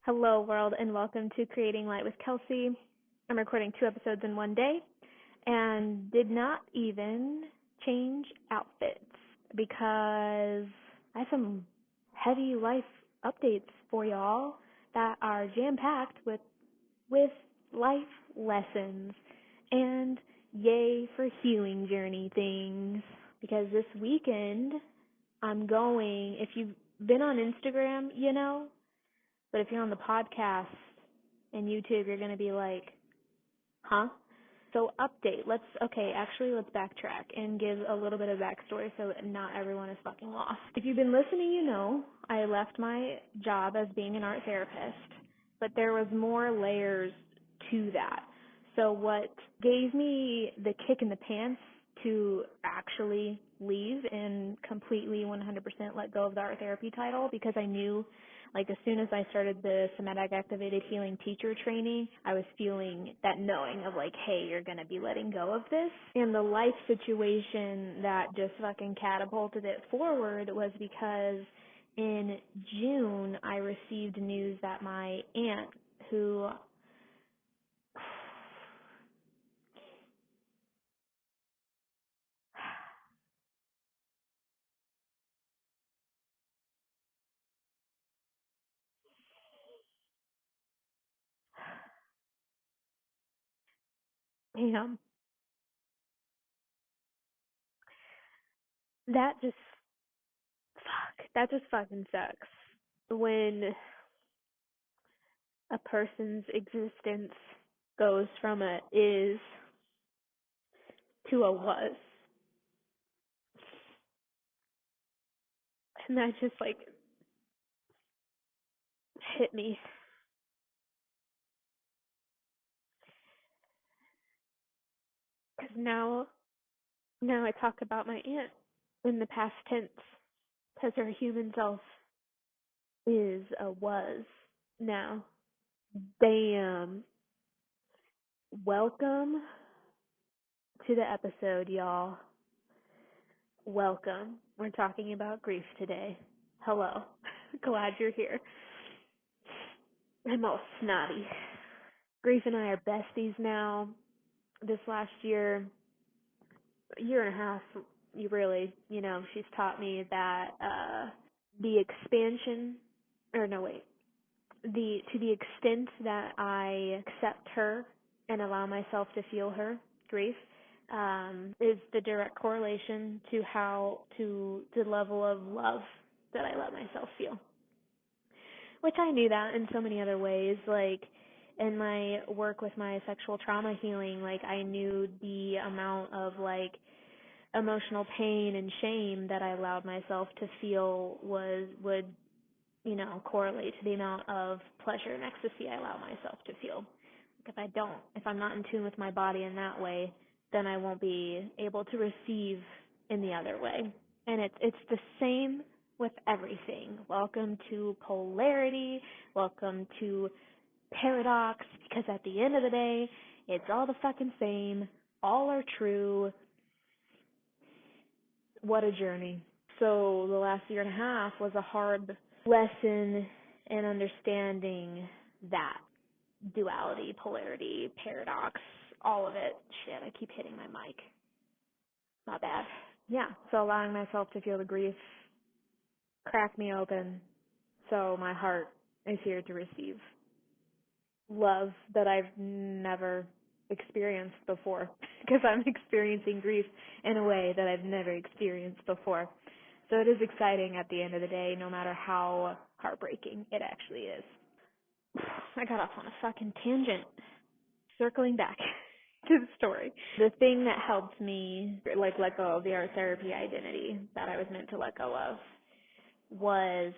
Hello, world, and welcome to Creating Light with Kelsey. I'm recording 2 episodes in one day and did not even change outfits because I have some heavy life updates for y'all that are jam-packed with life lessons and yay for healing journey things. Because this weekend I'm going, if you've been on Instagram, you know, but if you're on the podcast and YouTube, you're going to be like, huh? So update. Let's backtrack and give a little bit of backstory so that not everyone is fucking lost. If you've been listening, you know I left my job as being an art therapist, but there was more layers to that. So what gave me the kick in the pants to actually leave and completely 100% let go of the art therapy title, because I knew, like, as soon as I started the somatic activated healing teacher training, I was feeling that knowing of like, hey, you're going to be letting go of this. And the life situation that just fucking catapulted it forward was because in June I received news that my aunt, who damn, that just that just fucking sucks when a person's existence goes from a is to a was. And that just like hit me. Because now I talk about my aunt in the past tense, because her human self is a was now. Bam. Welcome to the episode, y'all. Welcome. We're talking about grief today. Hello. Glad you're here. I'm all snotty. Grief and I are besties now. This last year and a half, she's taught me that the expansion, or no, wait, to the extent that I accept her and allow myself to feel her grief, is the direct correlation to the level of love that I let myself feel. Which I knew that in so many other ways, like in my work with my sexual trauma healing, like I knew the amount of like emotional pain and shame that I allowed myself to feel would correlate to the amount of pleasure and ecstasy I allow myself to feel. If I'm not in tune with my body in that way, then I won't be able to receive in the other way. And it's the same with everything. Welcome to polarity, welcome to paradox, because at the end of the day, it's all the fucking same, all are true. What a journey. So the last year and a half was a hard lesson in understanding that duality, polarity, paradox, all of it. Shit, I keep hitting my mic. Not bad. Yeah, so allowing myself to feel the grief cracked me open, so my heart is here to receive love that I've never experienced before, because I'm experiencing grief in a way that I've never experienced before. So it is exciting at the end of the day, no matter how heartbreaking it actually is. I got off on a fucking tangent. Circling back to the story. The thing that helped me let go of the art therapy identity that I was meant to let go of was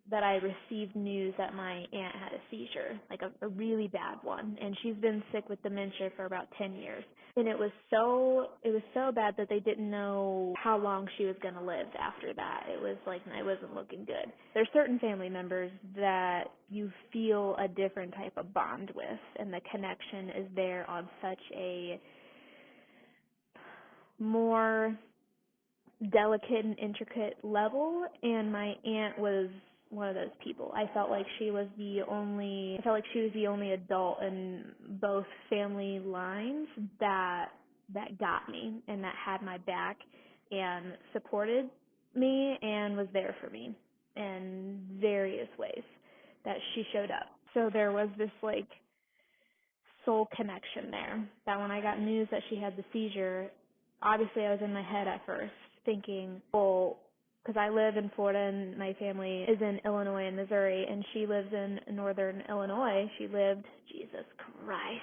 that I received news that my aunt had a seizure, like a really bad one, and she's been sick with dementia for about 10 years. And it was so bad that they didn't know how long she was going to live after that. It was like, I wasn't looking good. There's certain family members that you feel a different type of bond with, and the connection is there on such a more delicate and intricate level, and my aunt was one of those people. I felt like she was the only adult in both family lines that got me and that had my back and supported me and was there for me in various ways that she showed up. So there was this like soul connection there that when I got news that she had the seizure, obviously I was in my head at first thinking, well, because I live in Florida and my family is in Illinois and Missouri, and she lives in northern Illinois. She lived, Jesus Christ.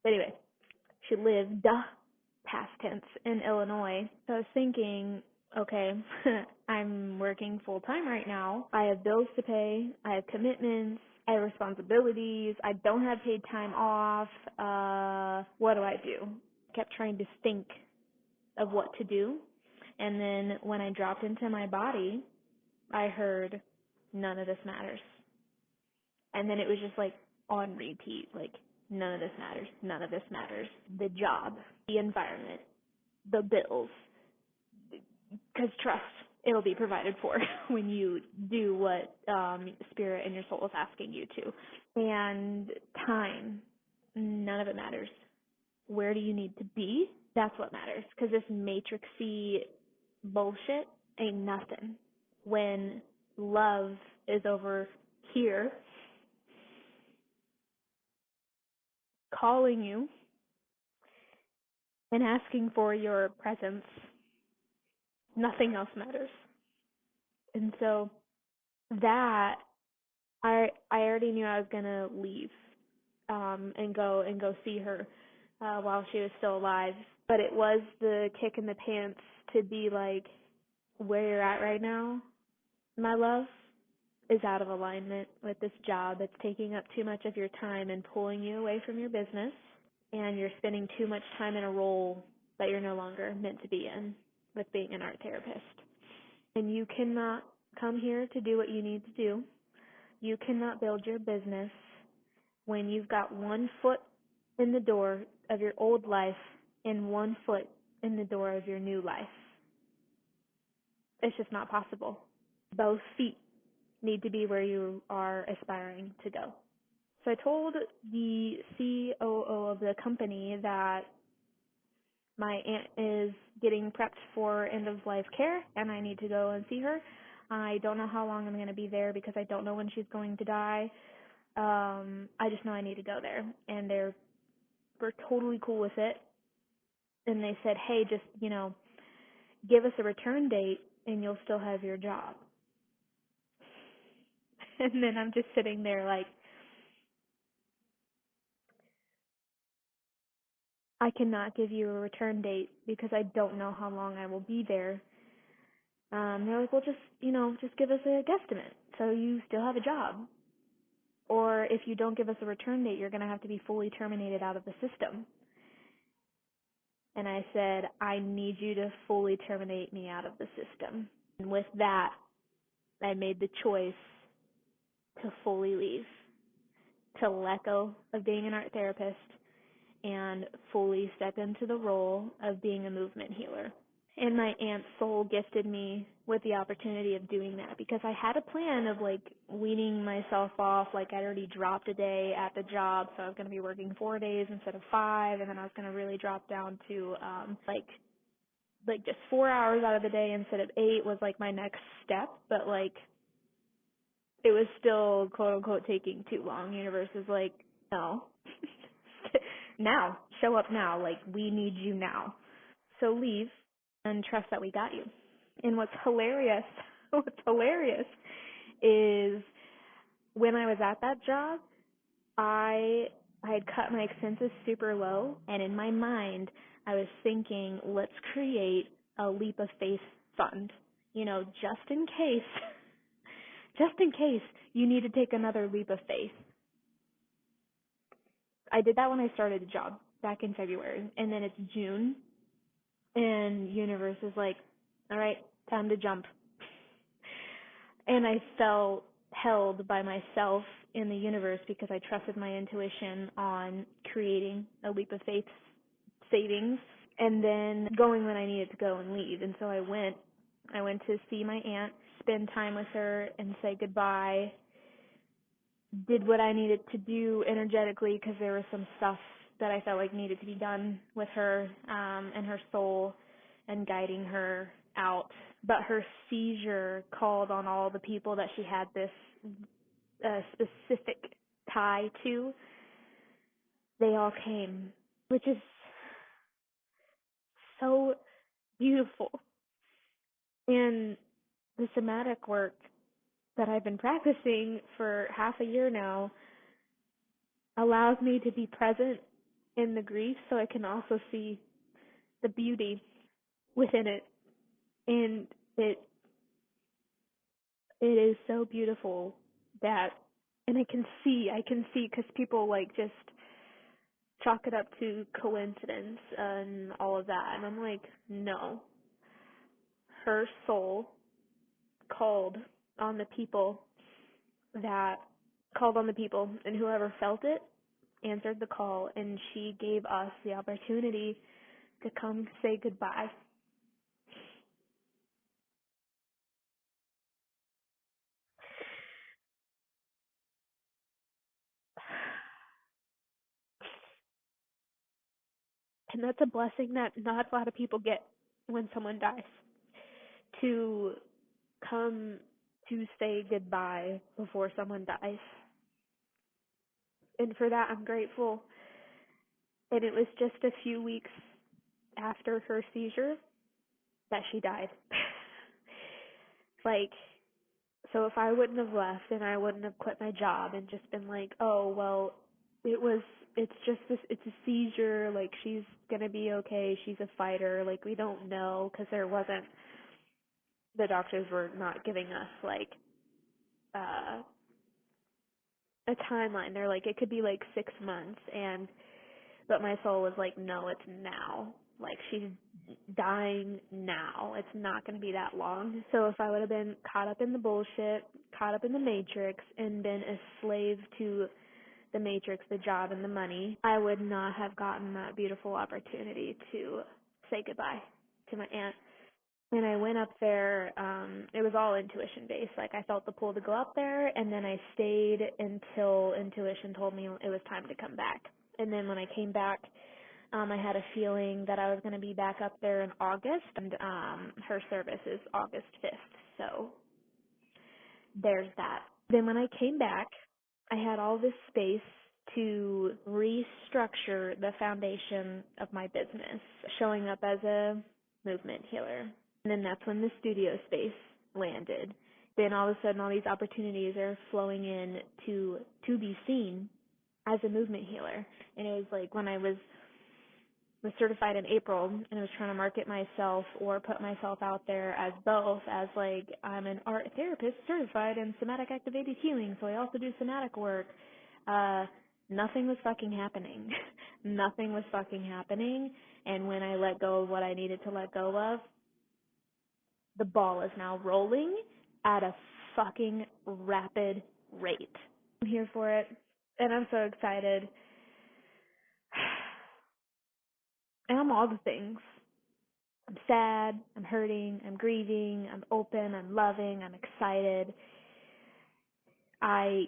Anyway, she lived, past tense, in Illinois. So I was thinking, okay, I'm working full time right now. I have bills to pay. I have commitments. I have responsibilities. I don't have paid time off. What do I do? I kept trying to think of what to do. And then when I dropped into my body, I heard, none of this matters. And then it was just like on repeat, like, none of this matters, none of this matters. The job, the environment, the bills, because trust, it'll be provided for when you do what spirit and your soul is asking you to. And time, none of it matters. Where do you need to be? That's what matters, because this matrixy bullshit ain't nothing when love is over here calling you and asking for your presence. Nothing else matters. And so that I already knew I was gonna leave and go see her while she was still alive. But it was the kick in the pants to be like, where you're at right now, my love, is out of alignment with this job. It's taking up too much of your time and pulling you away from your business, and you're spending too much time in a role that you're no longer meant to be in with being an art therapist. And you cannot come here to do what you need to do. You cannot build your business when you've got one foot in the door of your old life and one foot in the door of your new life. It's just not possible. Both feet need to be where you are aspiring to go. So I told the COO of the company that my aunt is getting prepped for end of life care and I need to go and see her. I don't know how long I'm going to be there because I don't know when she's going to die. I just know I need to go there, and we're totally cool with it. And they said, hey, just, give us a return date and you'll still have your job. And then I'm just sitting there like, I cannot give you a return date because I don't know how long I will be there. They're like, well, just give us a guesstimate so you still have a job. Or if you don't give us a return date, you're going to have to be fully terminated out of the system. And I said, I need you to fully terminate me out of the system. And with that, I made the choice to fully leave, to let go of being an art therapist and fully step into the role of being a movement healer. And my aunt's soul gifted me with the opportunity of doing that because I had a plan of like weaning myself off. Like I'd already dropped a day at the job, so I was going to be working 4 days instead of 5, and then I was going to really drop down to like just 4 hours out of the day instead of 8 was like my next step. But like it was still quote unquote taking too long. Universe is like, no, now, show up now. Like we need you now. So leave and trust that we got you. And what's hilarious is when I was at that job, I had cut my expenses super low, and in my mind, I was thinking, let's create a leap of faith fund, just in case you need to take another leap of faith. I did that when I started the job back in February, and then it's June, and universe is like, all right, time to jump. And I felt held by myself in the universe because I trusted my intuition on creating a leap of faith savings. and then going when I needed to go and leave. And so I went. I went to see my aunt, spend time with her, and say goodbye. Did what I needed to do energetically because there was some stuff that I felt like needed to be done with her and her soul and guiding her out. But her seizure called on all the people that she had this specific tie to. They all came, which is so beautiful. And the somatic work that I've been practicing for half a year now allows me to be present in the grief so I can also see the beauty within it. And it is so beautiful that, and I can see because people like just chalk it up to coincidence and all of that. And I'm like, no. Her soul called on the people that called on the people, and whoever felt it answered the call, and she gave us the opportunity to come say goodbye. And that's a blessing that not a lot of people get when someone dies. To come to say goodbye before someone dies. And for that, I'm grateful. And it was just a few weeks after her seizure that she died. Like, so if I wouldn't have left and I wouldn't have quit my job and just been like, oh, well, it's just this, it's a seizure, like, she's gonna be okay, she's a fighter, like, we don't know, because the doctors were not giving us, like, uh, a timeline. They're like, it could be like 6 months, but my soul was like, no, it's now. Like, she's dying now. It's not going to be that long. So if I would have been caught up in the bullshit, caught up in the matrix, and been a slave to the matrix, the job, and the money, I would not have gotten that beautiful opportunity to say goodbye to my aunt. And I went up there, it was all intuition based. Like, I felt the pull to go up there, and then I stayed until intuition told me it was time to come back. And then when I came back, I had a feeling that I was going to be back up there in August, and her service is August 5th. So there's that. Then when I came back, I had all this space to restructure the foundation of my business, showing up as a movement healer. And then that's when the studio space landed. Then all of a sudden all these opportunities are flowing in to be seen as a movement healer. And it was like when I was certified in April and I was trying to market myself or put myself out there as both, as like, I'm an art therapist certified in somatic activated healing, so I also do somatic work. Nothing was fucking happening. Nothing was fucking happening. And when I let go of what I needed to let go of, the ball is now rolling at a fucking rapid rate. I'm here for it, and I'm so excited. And I'm all the things. I'm sad, I'm hurting, I'm grieving, I'm open, I'm loving, I'm excited. I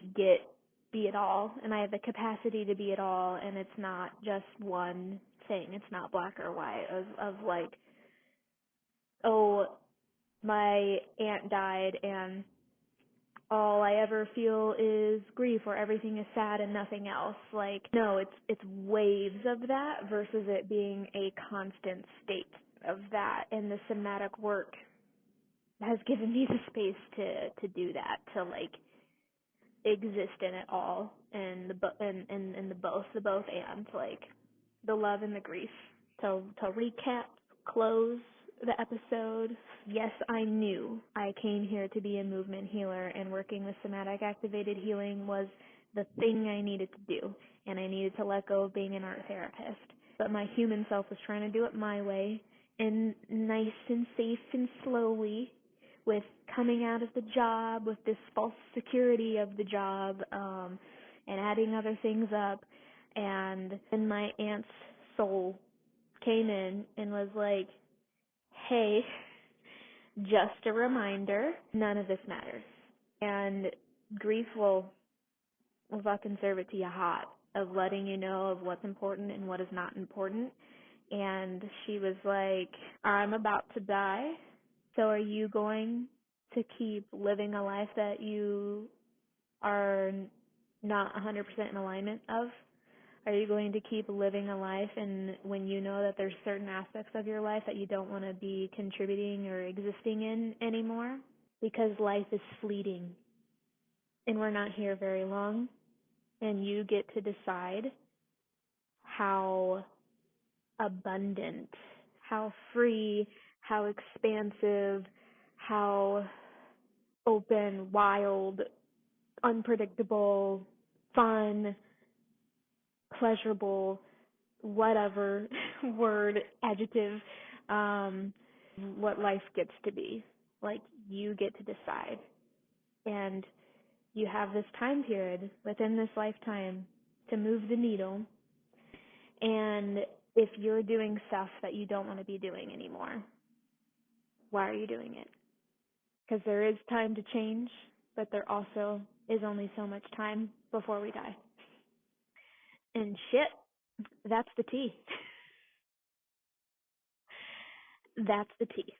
be it all, and I have the capacity to be it all, and it's not just one thing. It's not black or white of like, oh, my aunt died and all I ever feel is grief, or everything is sad and nothing else. Like, no, it's waves of that versus it being a constant state of that. And the somatic work has given me the space to do that, to like exist in it all, and the both and like the love and the grief. To recap, close the episode, yes, I knew I came here to be a movement healer, and working with somatic activated healing was the thing I needed to do, and I needed to let go of being an art therapist. But my human self was trying to do it my way, and nice and safe and slowly, with coming out of the job, with this false security of the job, and adding other things up, and then my aunt's soul came in and was like, hey, just a reminder, none of this matters. And grief will fucking serve it to you hot, of letting you know of what's important and what is not important. And she was like, I'm about to die, so are you going to keep living a life that you are not 100% in alignment of? Are you going to keep living a life and when you know that there's certain aspects of your life that you don't want to be contributing or existing in anymore? Because life is fleeting and we're not here very long, and you get to decide how abundant, how free, how expansive, how open, wild, unpredictable, fun, pleasurable, whatever word, adjective, what life gets to be. Like, you get to decide. And you have this time period within this lifetime to move the needle. And if you're doing stuff that you don't want to be doing anymore, why are you doing it? Because there is time to change, but there also is only so much time before we die. And shit, that's the tea. That's the tea.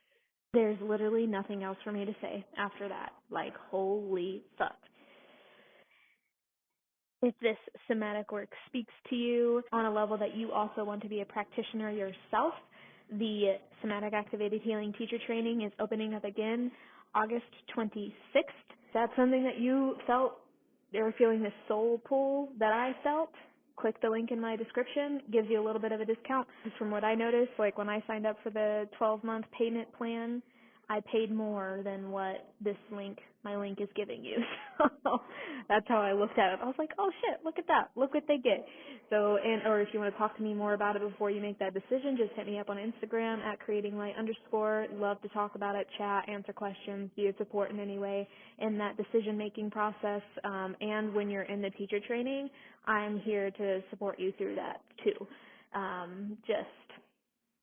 There's literally nothing else for me to say after that. Like, holy fuck. If this somatic work speaks to you on a level that you also want to be a practitioner yourself, the Somatic Activated Healing Teacher Training is opening up again August 26th. If that's something that you felt or feeling the soul pull that I felt, click the link in my description. Gives you a little bit of a discount. From what I noticed, like when I signed up for the 12-month payment plan, I paid more than what my link is giving you. So that's how I looked at it. I was like, oh shit, look at that. Look what they get. So, or if you want to talk to me more about it before you make that decision, just hit me up on Instagram at creatinglight_. Love to talk about it, chat, answer questions, be of support in any way in that decision-making process. And when you're in the teacher training, I'm here to support you through that too.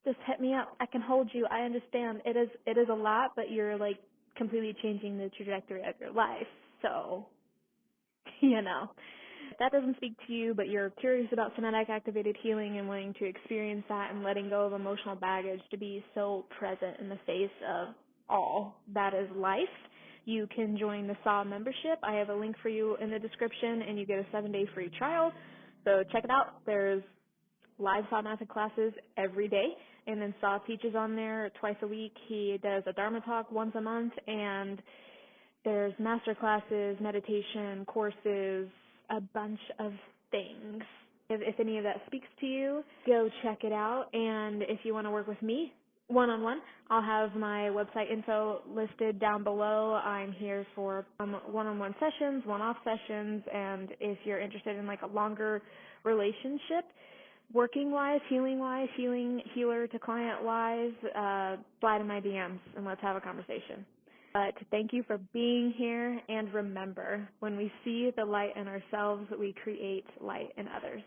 Just hit me up. I can hold you. I understand. It is a lot, but you're like completely changing the trajectory of your life. So, if that doesn't speak to you, but you're curious about somatic activated healing and wanting to experience that and letting go of emotional baggage to be so present in the face of all that is life, you can join the SAH membership. I have a link for you in the description, and you get a 7-day free trial. So check it out. There's live Sah Method classes every day, and then Sah teaches on there twice a week. He does a Dharma talk once a month, and there's master classes, meditation, courses, a bunch of things. If any of that speaks to you, go check it out. And if you want to work with me one-on-one, I'll have my website info listed down below. I'm here for one-on-one sessions, one-off sessions, and if you're interested in like a longer relationship, working-wise, healing-wise, healer to client-wise, slide in my DMs and let's have a conversation. But thank you for being here, and remember, when we see the light in ourselves, we create light in others.